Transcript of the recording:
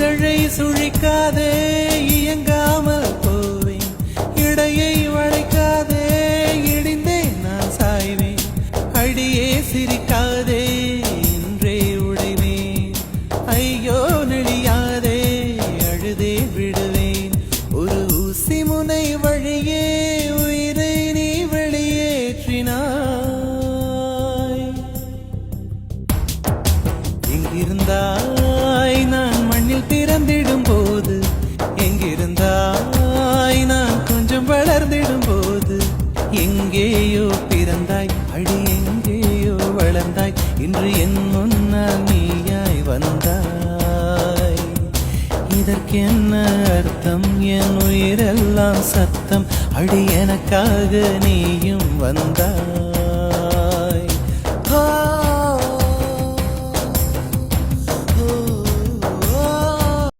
இதழை சுழிக்காதே இயங்காமல் போவேன், இடையை வளைக்காதே இடிந்தே நான் சாய்வேன். அடியே சிரிக்காதே இன்றே உடைவேன், ஐயோ நெளியாதே அழுதே விடுவேன். ஒரு ஊசி முனை வழியே உயிரை நீ வெளியேற்றினாய். எங்கிருந்தாய் நான் மண்ணில் பிறந்திடும் போது, எங்கிருந்தாய் நான் கொஞ்சம் வளர்ந்திடும் போது. எங்கேயோ பிறந்தாய் அடி எங்கேயோ வளர்ந்தாய், இன்று என் முன்னால் நீயாய் வந்தாய். இதற்கென்ன அர்த்தம்? என் உயிரெல்லாம் சத்தம், அடி எனக்காக நீயும் வந்தாய்.